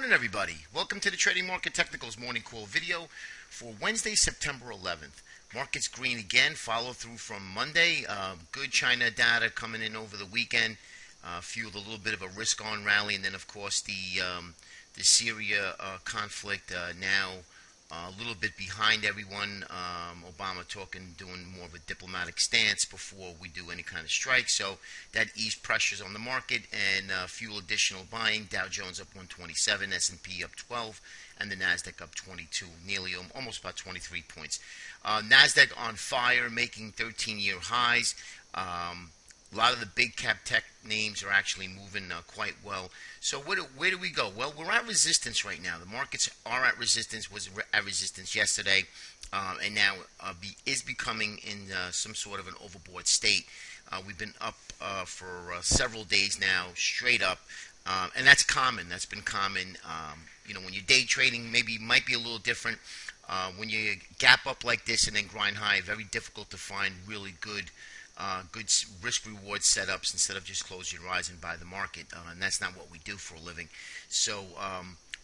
morning, everybody. Welcome to the Trading Market Technicals morning call video for Wednesday, September 11th. Markets green again, follow through from Monday. Good China data coming in over the weekend, fueled a little bit of a risk-on rally, and then of course the Syria conflict now a little bit behind everyone. Obama doing more of a diplomatic stance before we do any kind of strike. So that eased pressures on the market and fuel additional buying. Dow Jones up 127, S&P up 12, and the Nasdaq up 22, nearly almost about 23 points. Nasdaq on fire, making 13-year highs. A lot of the big cap tech names are actually moving quite well. So where do we go? Well, we're at resistance right now. The markets are at resistance, was at resistance yesterday, and now is becoming in some sort of an overbought state. We've been up for several days now, straight up, and that's common. That's been common. When you're day trading, maybe it might be a little different. When you gap up like this and then grind high, very difficult to find really good risk-reward setups instead of just close your eyes and buy the market, and that's not what we do for a living. So,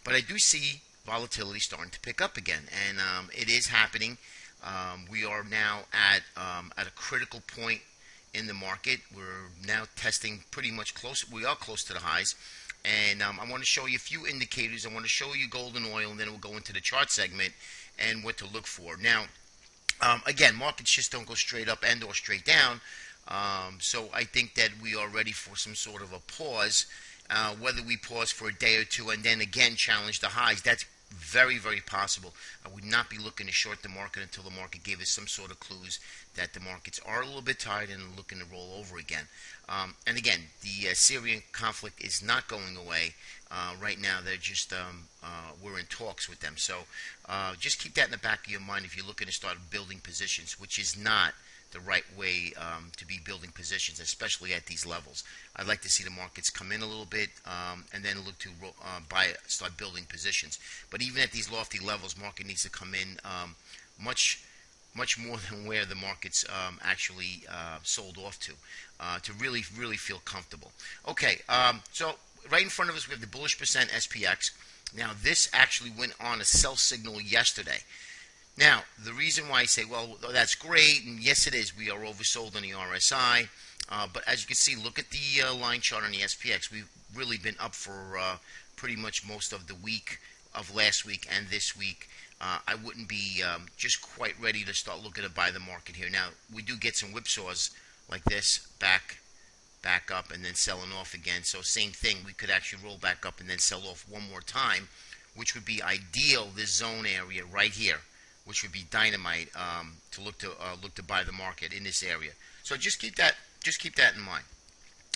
but I do see volatility starting to pick up again, and it is happening. We are now at a critical point in the market. We're now testing pretty much close. We are close to the highs, and I want to show you a few indicators. I want to show you gold and oil, and then we'll go into the chart segment and what to look for. Now, again, markets just don't go straight up and or straight down. So I think that we are ready for some sort of a pause. Whether we pause for a day or two and then again challenge the highs, that's very, very possible. I would not be looking to short the market until the market gave us some sort of clues that the markets are a little bit tired and looking to roll over again. And again, the Syrian conflict is not going away. Right now, they're just we're in talks with them. So just keep that in the back of your mind if you're looking to start building positions, which is not the right way to be building positions, especially at these levels. I'd like to see the markets come in a little bit and then look to start building positions. But even at these lofty levels, market needs to come in much more than where the market's actually sold off to really feel comfortable. Okay, so right in front of us we have the bullish percent SPX. Now this actually went on a sell signal yesterday. Now the reason why I say, well, that's great, and yes it is, we are oversold on the RSI, but as you can see, look at the line chart on the SPX. We've really been up for pretty much most of the week of last week and this week. I wouldn't be just quite ready to start looking to buy the market here. Now we do get some whipsaws like this, back up and then selling off again. So same thing, we could actually roll back up and then sell off one more time, which would be ideal, this zone area right here, which would be dynamite to look to buy the market in this area. So just keep that in mind.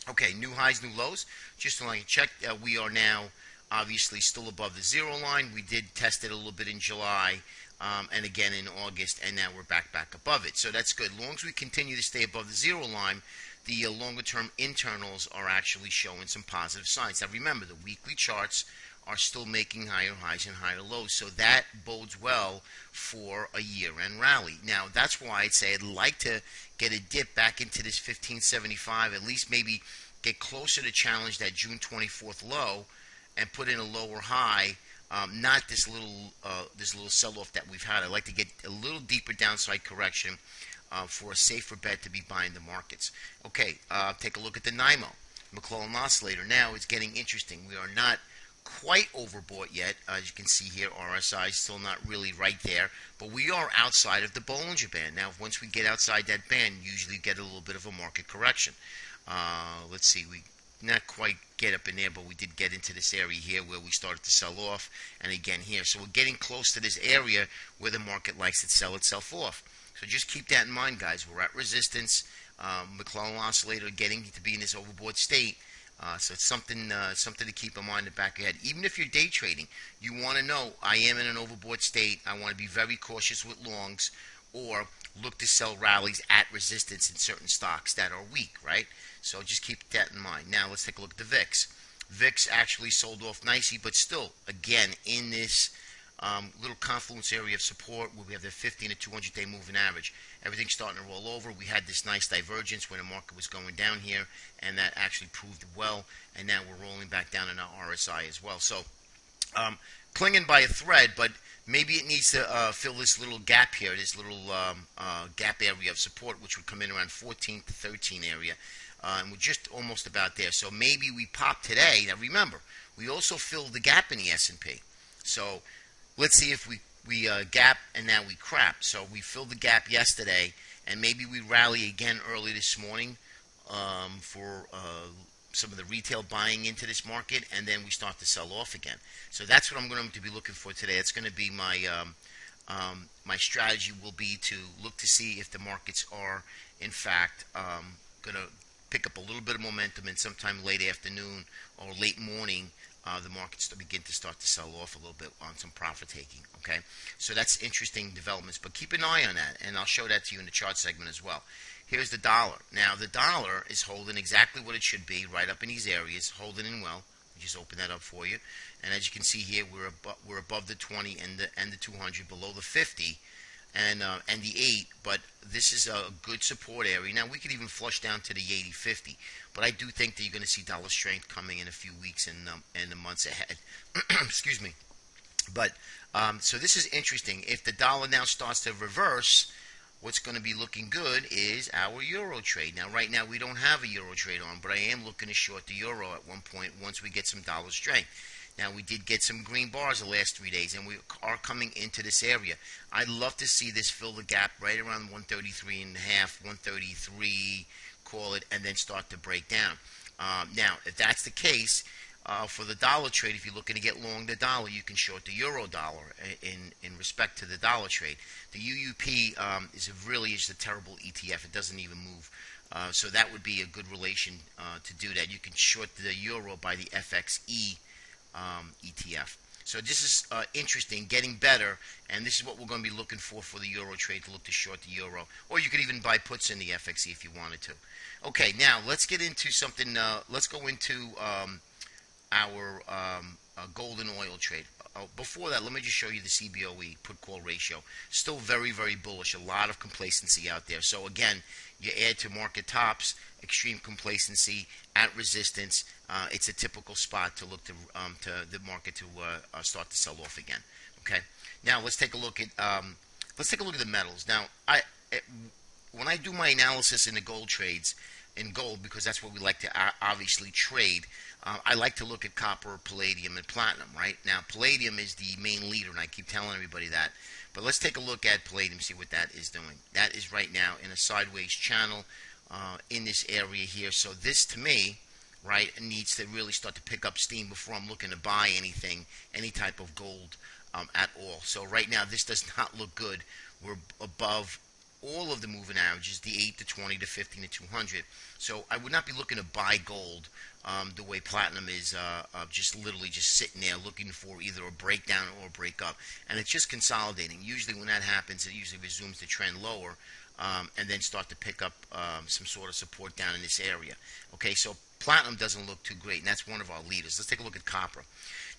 Okay, new highs, new lows. Just to like check, we are now obviously still above the zero line. We did test it a little bit in July and again in August, and now we're back above it. So that's good. As long as we continue to stay above the zero line, the longer term internals are actually showing some positive signs. Now remember, the weekly charts are still making higher highs and higher lows, so that bodes well for a year-end rally. Now that's why I'd say I'd like to get a dip back into this 1575, at least maybe get closer to challenge that June 24th low and put in a lower high, not this little sell-off that we've had. I'd like to get a little deeper downside correction for a safer bet to be buying the markets. Okay, take a look at the NYMO, McClellan Oscillator. Now it's getting interesting. We are not quite overbought yet. As you can see here, RSI is still not really right there, but we are outside of the Bollinger Band. Now once we get outside that band, usually get a little bit of a market correction. Let's see, we not quite get up in there, but we did get into this area here where we started to sell off, and again here. So we're getting close to this area where the market likes to sell itself off. So just keep that in mind, guys. We're at resistance. McClellan Oscillator getting to be in this overbought state. So it's something to keep in mind in the back of your head. Even if you're day trading, you want to know, I am in an overbought state. I want to be very cautious with longs, or look to sell rallies at resistance in certain stocks that are weak, right? So just keep that in mind. Now let's take a look at the VIX. VIX actually sold off nicely, but still, again, in this little confluence area of support where we have the 50 and the 200-day moving average. Everything's starting to roll over. We had this nice divergence when the market was going down here, and that actually proved well, and now we're rolling back down in our RSI as well. So clinging by a thread, but maybe it needs to fill this little gap here, this little gap area of support, which would come in around 14 to 13 area. And we're just almost about there. So maybe we pop today. Now remember, we also filled the gap in the S&P. So let's see if we gap and now we crap. So we filled the gap yesterday, and maybe we rally again early this morning for some of the retail buying into this market, and then we start to sell off again. So that's what I'm going to be looking for today. It's going to be my strategy will be to look to see if the markets are in fact going to pick up a little bit of momentum, and sometime late afternoon or late morning the markets begin to start to sell off a little bit on some profit taking. Okay, so that's interesting developments, but keep an eye on that, and I'll show that to you in the chart segment as well. Here's the dollar. Now the dollar is holding exactly what it should be, right up in these areas, holding in well. Just open that up for you, and as you can see here, we're above the 20 and the 200, below the 50 and the 8. But this is a good support area. Now we could even flush down to the 80-50, but I do think that you're going to see dollar strength coming in a few weeks and the months ahead. Excuse me. But so this is interesting. If the dollar now starts to reverse, what's going to be looking good is our euro trade. Now, right now, we don't have a euro trade on, but I am looking to short the euro at one point once we get some dollar strength. Now, we did get some green bars the last 3 days, and we are coming into this area. I'd love to see this fill the gap right around 133 and a half, 133, call it, and then start to break down. Now, if that's the case, for the dollar trade, if you're looking to get long the dollar, you can short the euro dollar in respect to the dollar trade. The UUP really is a terrible ETF. It doesn't even move. So that would be a good relation to do that. You can short the euro by the FXE ETF. So this is interesting, getting better, and this is what we're going to be looking for the euro trade, to look to short the euro. Or you could even buy puts in the FXE if you wanted to. Okay, now let's get into something. Let's go into our gold and oil trade. Before that, let me just show you the CBOE put-call ratio. Still very, very bullish. A lot of complacency out there. So again, you add to market tops, extreme complacency at resistance. It's a typical spot to look to the market to start to sell off again. Okay. Now let's take a look at the metals. Now when I do my analysis in the gold trades, in gold, because that's what we like to obviously trade, I like to look at copper, palladium, and platinum, right? Now, palladium is the main leader, and I keep telling everybody that. But let's take a look at palladium, see what that is doing. That is right now in a sideways channel in this area here. So this, to me, right, needs to really start to pick up steam before I'm looking to buy anything, any type of gold at all. So right now, this does not look good. We're above all of the moving averages, the 8 to 20 to 15 to 200. So I would not be looking to buy gold the way platinum is just literally just sitting there looking for either a breakdown or a break up. And it's just consolidating. Usually when that happens, it usually resumes the trend lower and then start to pick up some sort of support down in this area. Okay, so platinum doesn't look too great, and that's one of our leaders. Let's take a look at copper.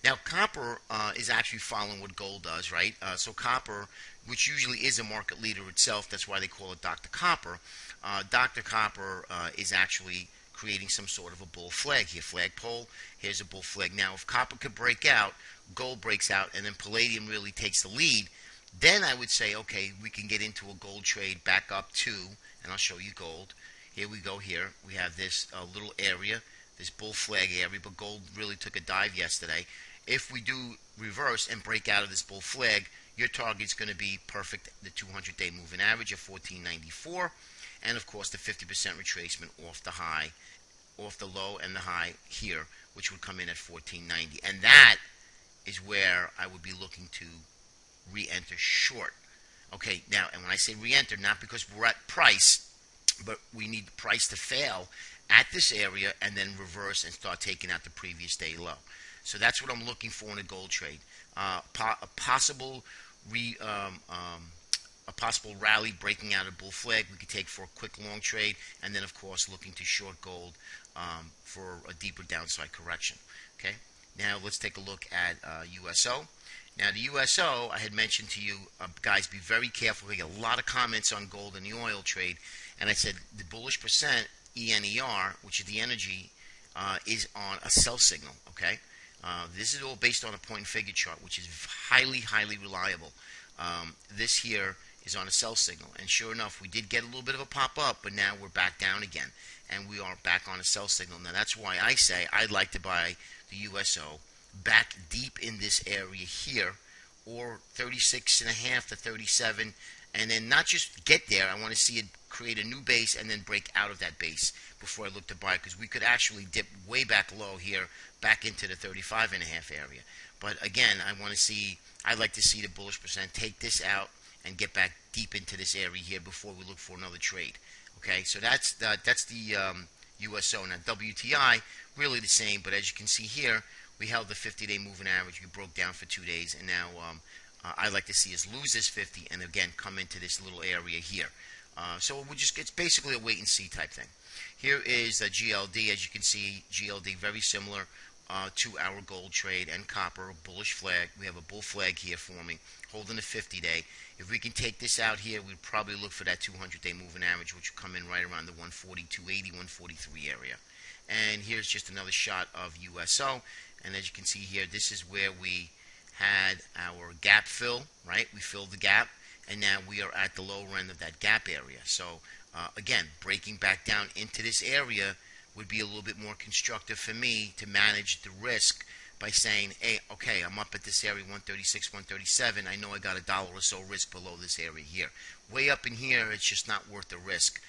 Now, copper is actually following what gold does, right? So copper, which usually is a market leader itself, that's why they call it Dr. Copper. Dr. Copper is actually creating some sort of a bull flag here. Flagpole, here's a bull flag. Now, if copper could break out, gold breaks out, and then palladium really takes the lead, then I would say, okay, we can get into a gold trade back up to, and I'll show you gold. Here we go here. We have this little area, this bull flag area, but gold really took a dive yesterday. If we do reverse and break out of this bull flag, your target's going to be perfect, the 200-day moving average of 1494, and of course the 50% retracement off the high, off the low and the high here, which would come in at 1490. And that is where I would be looking to re-enter short. Okay, now, and when I say re-enter, not because we're at price, but we need the price to fail at this area and then reverse and start taking out the previous day low. So that's what I'm looking for in a gold trade. A possible rally breaking out a bull flag we could take for a quick long trade, and then of course looking to short gold for a deeper downside correction. Okay. Now let's take a look at USO. Now the USO, I had mentioned to you, guys, be very careful. We get a lot of comments on gold and the oil trade, and I said the bullish percent ENER, which is the energy, is on a sell signal. Okay. This is all based on a point and figure chart, which is highly reliable. This here is on a sell signal, and sure enough, we did get a little bit of a pop up, but now we're back down again, and we are back on a sell signal. Now that's why I say I'd like to buy the USO back deep in this area here, or 36.5 to 37, and then not just get there. I want to see it create a new base and then break out of that base before I look to buy, because we could actually dip way back low here, back into the 35.5 area. But again, I'd like to see the bullish percent take this out and get back deep into this area here before we look for another trade. Okay, so that's the USO. Now WTI, really the same, but as you can see here, we held the 50-day moving average. We broke down for 2 days, and now I'd like to see us lose this 50 and again come into this little area here. So it's basically a wait and see type thing. Here is GLD. As you can see, GLD very similar to our gold trade and copper, bullish flag. We have a bull flag here forming, holding the 50-day. If we can take this out here, we'd probably look for that 200-day moving average, which will come in right around the 140, 280, 143 area. And here's just another shot of USO. And as you can see here, this is where we had our gap fill, right? We filled the gap, and now we are at the lower end of that gap area. So again, breaking back down into this area would be a little bit more constructive for me to manage the risk by saying, hey, okay, I'm up at this area, 136, 137. I know I got $1 or so risk below this area here. Way up in here, it's just not worth the risk.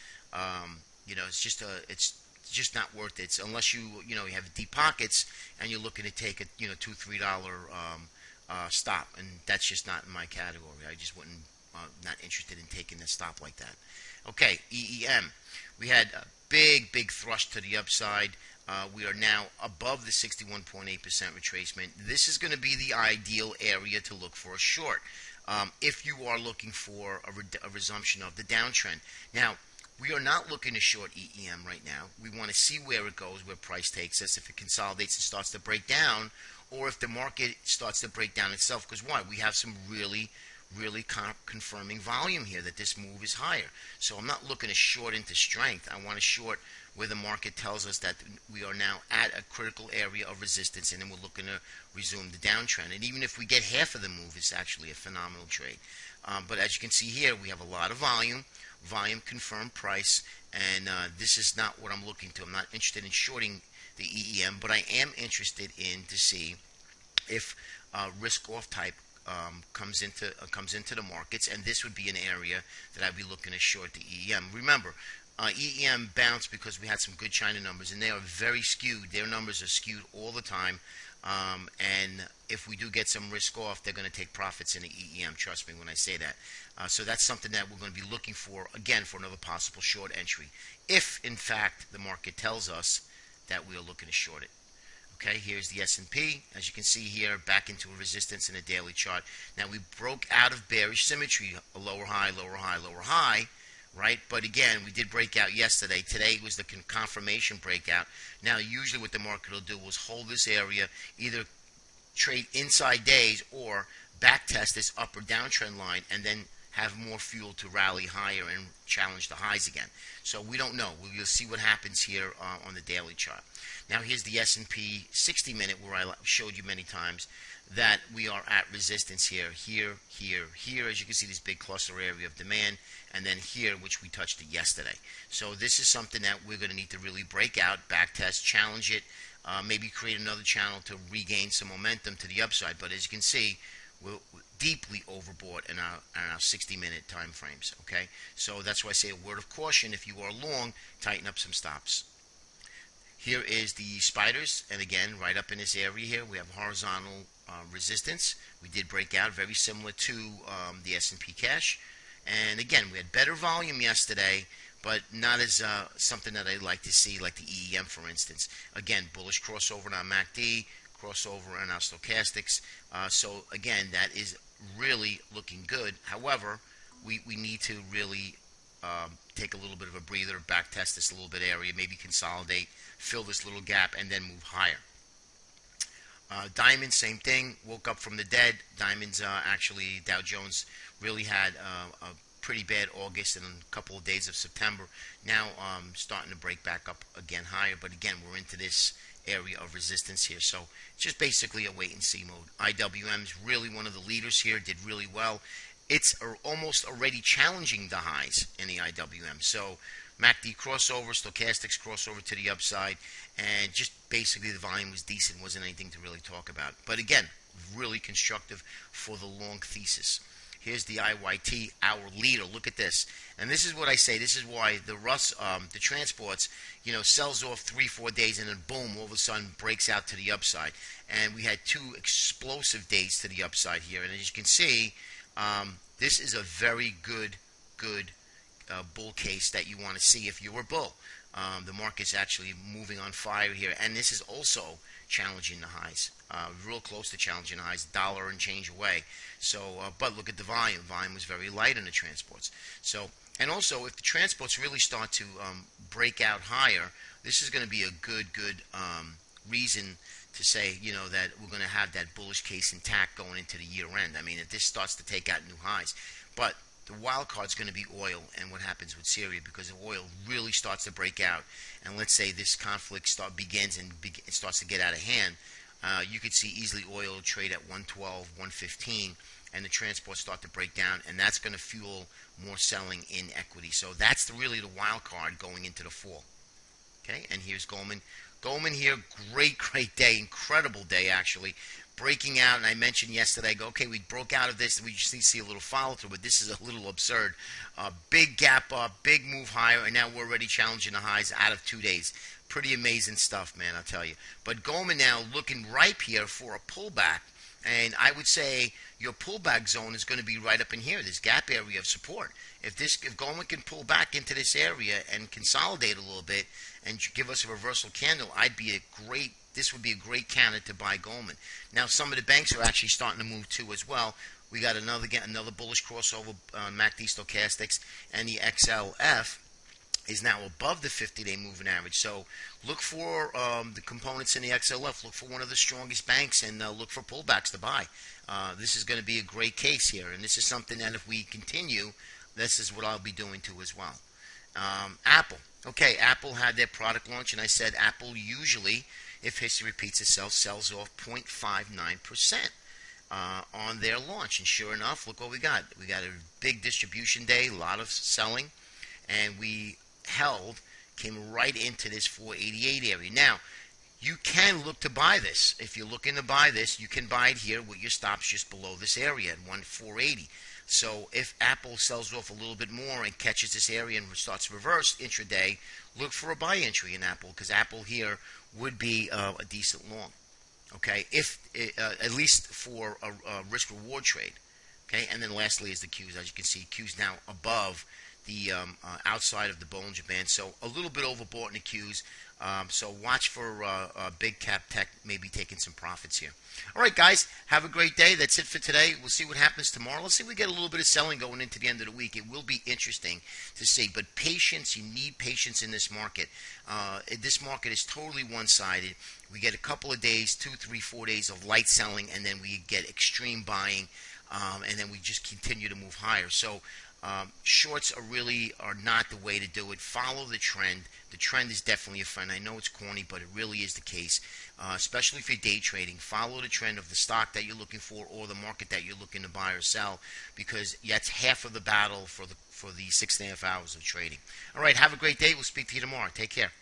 It's just not worth it. It's, unless you have deep pockets and you're looking to take a $2, $3 stop, and that's just not in my category. I just wouldn't, not interested in taking a stop like that. Okay, EEM. We had a big thrust to the upside. We are now above the 61.8% retracement. This is going to be the ideal area to look for a short if you are looking for a resumption of the downtrend. Now, we are not looking to short EEM right now. We want to see where it goes, where price takes us, if it consolidates and starts to break down, or if the market starts to break down itself. Because why? We have some really confirming volume here that this move is higher. So I'm not looking to short into strength. I want to short where the market tells us that we are now at a critical area of resistance, and then we're looking to resume the downtrend. And even if we get half of the move, it's actually a phenomenal trade. But as you can see here, we have a lot of volume confirmed price, and this is not what I'm looking to. I'm not interested in shorting the EEM, but I am interested in to see if risk off type comes into the markets, and this would be an area that I'd be looking to short the EEM. Remember, EEM bounced because we had some good China numbers, and they are very skewed. Their numbers are skewed all the time, and if we do get some risk off, they're going to take profits in the EEM. Trust me when I say that. So that's something that we're going to be looking for, again, for another possible short entry, if in fact the market tells us that we are looking to short it. Okay, here's the S&P. As you can see here, back into a resistance in a daily chart. Now, we broke out of bearish symmetry, a lower high, lower high, lower high, right? But again, we did break out yesterday. Today was the confirmation breakout. Now, usually what the market will do is hold this area, either trade inside days or back test this up or downtrend line, and then have more fuel to rally higher and challenge the highs again. So we don't know. We'll see what happens here on the daily chart. Now here's the S&P 60-minute, where I showed you many times that we are at resistance here, here. As you can see, this big cluster area of demand, and then here, which we touched it yesterday. So this is something that we're going to need to really break out, back test, challenge it, maybe create another channel to regain some momentum to the upside. But as you can see, we're deeply overbought in our 60-minute time frames. Okay, so that's why I say a word of caution. If you are long, tighten up some stops. Here is the spiders, and again, right up in this area here, we have horizontal resistance. We did break out, very similar to the S&P cash. And again, we had better volume yesterday, but not as something that I'd like to see, like the EEM, for instance. Again, bullish crossover on our MACD, crossover on our stochastics. So again, that is really looking good. However, we need to really take a little bit of a breather, back test this little bit area, maybe consolidate, fill this little gap, and then move higher. Diamond, same thing, woke up from the dead. Diamonds, actually, Dow Jones really had a pretty bad August and a couple of days of September. Now starting to break back up again higher, but again, we're into this area of resistance here. So just basically a wait and see mode. IWM's really one of the leaders here, did really well. It's almost already challenging the highs in the IWM. So MACD crossover, stochastics crossover to the upside, and just basically the volume was decent, wasn't anything to really talk about. But again, really constructive for the long thesis. Here's the IYT, our leader. Look at this. And this is what I say. This is why the transports, sells off 3-4 days and then boom, all of a sudden breaks out to the upside. And we had two explosive days to the upside here. And as you can see, this is a very good bull case that you want to see if you're a bull. The market's actually moving on fire here. And this is also challenging the highs. Real close to challenging the highs, dollar and change away. So, but look at the volume. Volume was very light in the transports. So, and also if the transports really start to break out higher, this is going to be a good reason to say, that we're going to have that bullish case intact going into the year end. I mean, if this starts to take out new highs, but the wild card is going to be oil and what happens with Syria, because if oil really starts to break out, and let's say this conflict begins and it starts to get out of hand, you could see easily oil trade at 112, 115, and the transports start to break down, and that's going to fuel more selling in equity. So that's really the wild card going into the fall. Okay, and here's Goldman. Goldman here, great day, incredible day actually. Breaking out, and I mentioned yesterday, I go, okay, we broke out of this, we just need to see a little follow through, but this is a little absurd. Big gap up, big move higher, and now we're already challenging the highs out of 2 days. Pretty amazing stuff, man, I'll tell you. But Goldman now looking ripe here for a pullback, and I would say your pullback zone is going to be right up in here, this gap area of support. If Goldman can pull back into this area and consolidate a little bit and give us a reversal candle, this would be a great candidate to buy Goldman. Now, some of the banks are actually starting to move too as well. We got another bullish crossover on MACD stochastics, and the XLF is now above the 50-day moving average. So look for the components in the XLF. Look for one of the strongest banks and look for pullbacks to buy. This is going to be a great case here, and this is something that if we continue, this is what I'll be doing too as well. Apple. Okay, Apple had their product launch, and I said Apple usually, if history repeats itself, sells off 0.59% on their launch. And sure enough, look what we got. We got a big distribution day, a lot of selling, and we came right into this 488 area. Now, you can look to buy this. If you're looking to buy this, you can buy it here with your stops just below this area at 480. So if Apple sells off a little bit more and catches this area and starts to reverse intraday, look for a buy entry in Apple, because Apple here would be a decent long. Okay, if at least for a risk reward trade. Okay, and then lastly is the Qs. As you can see, Qs now above the outside of the Bollinger Band, so a little bit overbought in the Qs. So watch for big cap tech maybe taking some profits here. All right, guys, have a great day. That's it for today. We'll see what happens tomorrow. Let's see if we get a little bit of selling going into the end of the week. It will be interesting to see, but patience, you need patience in this market. This market is totally one-sided. We get a couple of days, 2, 3, 4 days of light selling, and then we get extreme buying, and then we just continue to move higher. So shorts are not the way to do it. Follow the trend. The trend is definitely a friend. I know it's corny, but it really is the case, especially if you're day trading. Follow the trend of the stock that you're looking for or the market that you're looking to buy or sell, because that's half of the battle for the 6.5 hours of trading. All right, have a great day. We'll speak to you tomorrow. Take care.